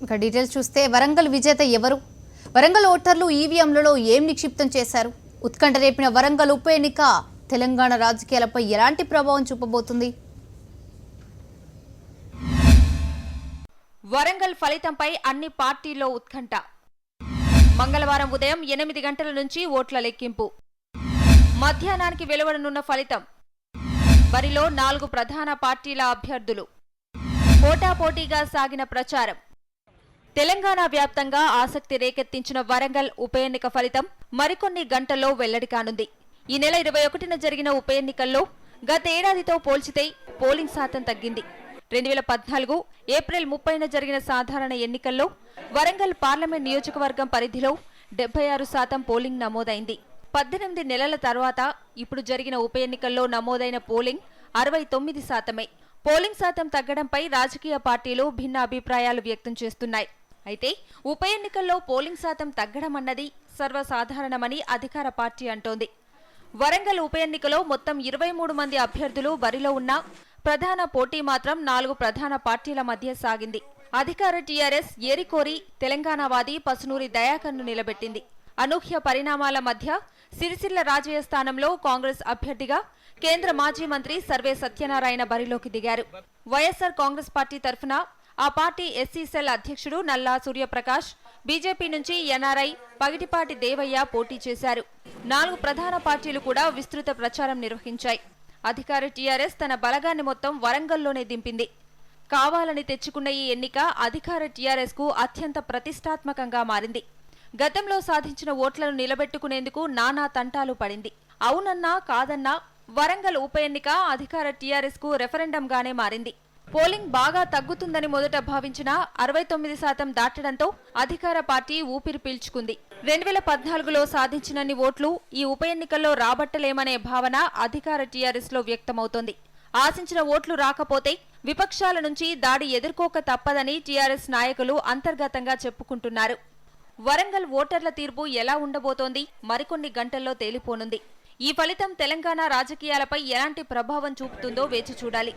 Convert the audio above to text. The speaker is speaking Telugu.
ఇక డీటెయిల్స్ చూస్తే వరంగల్ విజేత ఎవరు? వరంగల్ ఓటర్లు ఈవీఎంలలో ఏం నిక్షిప్తం చేశారు? ఉత్కంఠ రేపిన వరంగల్ ఉప ఎన్నిక తెలంగాణ రాజకీయాలపై ఎలాంటి ప్రభావం చూపబోతుంది? వరంగల్ ఫలితంపై అన్ని పార్టీల్లో ఉత్కంఠ. మంగళవారం ఉదయం 8 గంటల నుంచి ఓట్ల లెక్కింపు. మధ్యాహ్నానికి వెలువడనున్న ఫలితం. బరిలో 4 ప్రధాన పార్టీల అభ్యర్థులు. పోటాపోటీగా సాగిన ప్రచారం. తెలంగాణ వ్యాప్తంగా ఆసక్తి రేకెత్తించిన వరంగల్ ఉప ఎన్నిక ఫలితం మరికొన్ని గంటల్లో వెల్లడి కానుంది. ఈ నెల 21న జరిగిన ఉప ఎన్నికల్లో గతేడాదితో పోల్చితే పోలింగ్ శాతం తగ్గింది. 2014 ఏప్రిల్ 30న జరిగిన సాధారణ ఎన్నికల్లో వరంగల్ పార్లమెంట్ నియోజకవర్గం పరిధిలో 76% పోలింగ్ నమోదైంది. 18 నెలల తర్వాత ఇప్పుడు జరిగిన ఉప ఎన్నికల్లో నమోదైన పోలింగ్ 69%. పోలింగ్ శాతం తగ్గడంపై రాజకీయ పార్టీలు భిన్న అభిప్రాయాలు వ్యక్తం చేస్తున్నాయి. అయితే ఉప ఎన్నికల్లో పోలింగ్ శాతం తగ్గడం అన్నది సర్వసాధారణమని అధికార పార్టీ అంటోంది. వరంగల్ ఉప ఎన్నికలో మొత్తం 23 మంది అభ్యర్థులు బరిలో ఉన్నా ప్రధాన పోటీ మాత్రం 4 ప్రధాన పార్టీల మధ్య సాగింది. అధికార టీఆర్ఎస్ ఏరికోరి తెలంగాణవాది పసునూరి దయాకర్ను నిలబెట్టింది. అనూహ్య పరిణామాల మధ్య సిరిసిల్ల రాజయ్య స్థానంలో కాంగ్రెస్ అభ్యర్థిగా కేంద్ర మాజీ మంత్రి సర్వే సత్యనారాయణ బరిలోకి దిగారు. వైఎస్ఆర్ కాంగ్రెస్ పార్టీ తరఫున ఆ పార్టీ ఎస్సీ సెల్ అధ్యక్షుడు నల్లా సూర్యప్రకాష్, బీజేపీ నుంచి ఎన్ఆర్ఐ పగిటిపాటి దేవయ్య పోటీ చేశారు. 4 ప్రధాన పార్టీలు కూడా విస్తృత ప్రచారం నిర్వహించాయి. అధికార టీఆర్ఎస్ తన బలగాన్ని మొత్తం వరంగల్లోనే దింపింది. కావాలని తెచ్చుకున్న ఈ ఎన్నిక అధికార టీఆర్ఎస్ కు అత్యంత ప్రతిష్టాత్మకంగా మారింది. గతంలో సాధించిన ఓట్లను నిలబెట్టుకునేందుకు నానా తంటాలు పడింది. అవునన్నా కాదన్నా వరంగల్ ఉప ఎన్నిక అధికార టీఆర్ఎస్ కు రెఫరెండంగానే మారింది. పోలింగ్ బాగా తగ్గుతుందని మొదట భావించిన 69% దాటడంతో అధికార పార్టీ ఊపిరి పీల్చుకుంది. 2014లో సాధించినన్ని ఓట్లు ఈ ఉప ఎన్నికల్లో రాబట్టలేమనే భావన అధికార టీఆర్ఎస్ లో వ్యక్తమవుతోంది. ఆశించిన ఓట్లు రాకపోతే విపక్షాల నుంచి దాడి ఎదుర్కోక తప్పదని టీఆర్ఎస్ నాయకులు అంతర్గతంగా చెప్పుకుంటున్నారు. వరంగల్ ఓటర్ల తీర్పు ఎలా ఉండబోతోంది మరికొన్ని గంటల్లో తేలిపోనుంది. ఈ ఫలితం తెలంగాణ రాజకీయాలపై ఎలాంటి ప్రభావం చూపుతుందో వేచి చూడాలి.